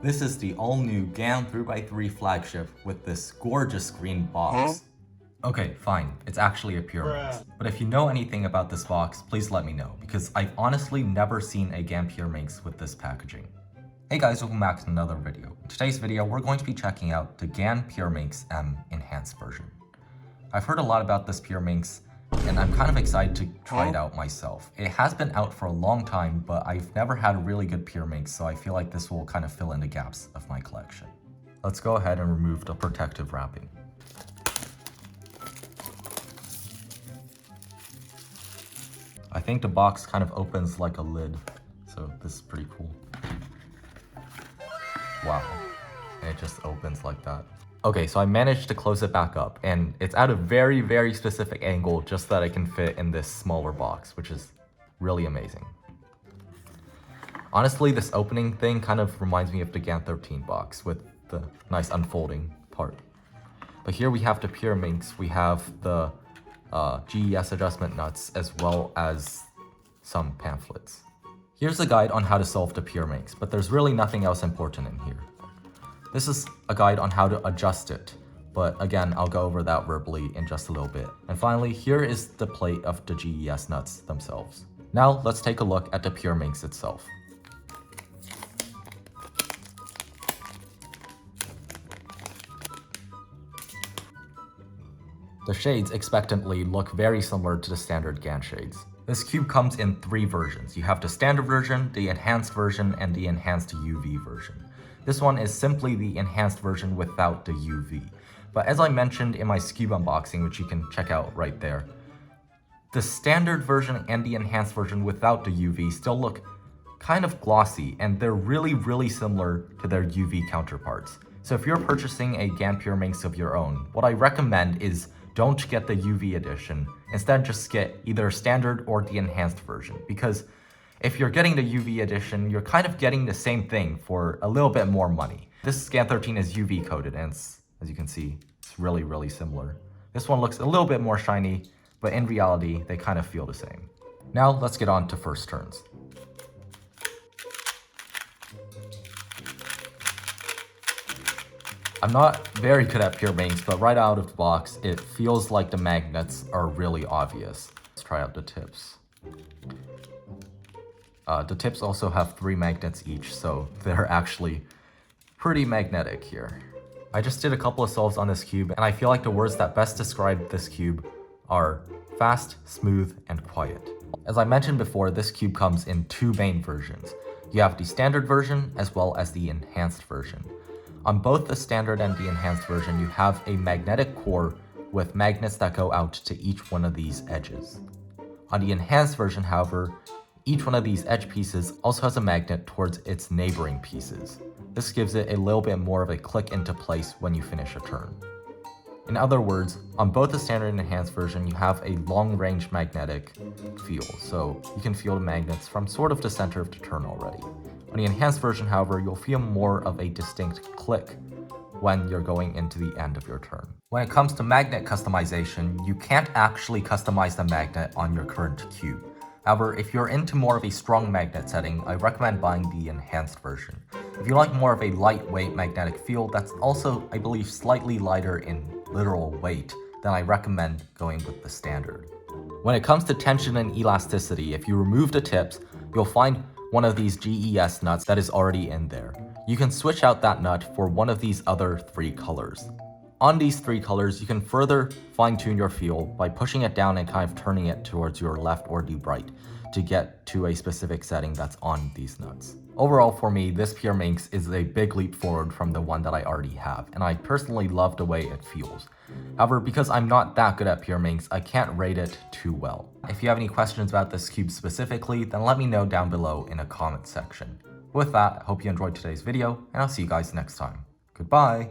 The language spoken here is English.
This is the all-new GAN 3x3 flagship with this gorgeous green box. Okay, fine, it's actually a pure mix. But if you know anything about this box, please let me know, because I've honestly never seen a GAN pure mix with this packaging. Hey guys, welcome back to another video. In today's video, we're going to be checking out the GAN Pure Minx M Enhanced version. I've heard a lot about this Pure Minx, and I'm kind of excited to try it out myself. It has been out for a long time, but I've never had a really good Pure Minx, so I feel like this will kind of fill in the gaps of my collection. Let's go ahead and remove the protective wrapping. I think the box kind of opens like a lid, so this is pretty cool. Wow, and it just opens like that. Okay, so I managed to close it back up, and it's at a very, very specific angle just so that I can fit in this smaller box, which is really amazing. Honestly, this opening thing kind of reminds me of the GAN 13 box with the nice unfolding part. But here we have the Pure Minx, we have the GES adjustment nuts, as well as some pamphlets. Here's a guide on how to solve the Pure Minx, but there's really nothing else important in here. This is a guide on how to adjust it, but again, I'll go over that verbally in just a little bit. And finally, here is the plate of the GES nuts themselves. Now, let's take a look at the Pure Minx itself. The shades expectantly look very similar to the standard GAN shades. This cube comes in 3 versions. You have the standard version, the enhanced version, and the enhanced UV version. This one is simply the enhanced version without the UV. But as I mentioned in my cube unboxing, which you can check out right there, the standard version and the enhanced version without the UV still look kind of glossy, and they're really, really similar to their UV counterparts. So if you're purchasing a GAN Pure Minx of your own, what I recommend is don't get the UV edition. Instead, just get either standard or the enhanced version, because if you're getting the UV edition, you're kind of getting the same thing for a little bit more money. This GAN 13 is UV coated, and as you can see, it's really, really similar. This one looks a little bit more shiny, but in reality, they kind of feel the same. Now, let's get on to first turns. I'm not very good at Pure Minx, but right out of the box, it feels like the magnets are really obvious. Let's try out the tips. The tips also have 3 magnets each, so they're actually pretty magnetic here. I just did a couple of solves on this cube, and I feel like the words that best describe this cube are fast, smooth, and quiet. As I mentioned before, this cube comes in 2 main versions. You have the standard version as well as the enhanced version. On both the standard and the enhanced version, you have a magnetic core with magnets that go out to each one of these edges. On the enhanced version, however, each one of these edge pieces also has a magnet towards its neighboring pieces. This gives it a little bit more of a click into place when you finish a turn. In other words, on both the standard and enhanced version, you have a long-range magnetic feel, so you can feel the magnets from sort of the center of the turn already. On the enhanced version, however, you'll feel more of a distinct click when you're going into the end of your turn. When it comes to magnet customization, you can't actually customize the magnet on your current cube. However, if you're into more of a strong magnet setting, I recommend buying the enhanced version. If you like more of a lightweight magnetic feel that's also, I believe, slightly lighter in literal weight, then I recommend going with the standard. When it comes to tension and elasticity, if you remove the tips, you'll find one of these GES nuts that is already in there. You can switch out that nut for one of these other 3 colors. On these 3 colors, you can further fine-tune your feel by pushing it down and kind of turning it towards your left or the right to get to a specific setting that's on these nuts. Overall, for me, this Pure Minx is a big leap forward from the one that I already have, and I personally love the way it feels. However, because I'm not that good at Pure Minx, I can't rate it too well. If you have any questions about this cube specifically, then let me know down below in a comment section. With that, I hope you enjoyed today's video, and I'll see you guys next time. Goodbye!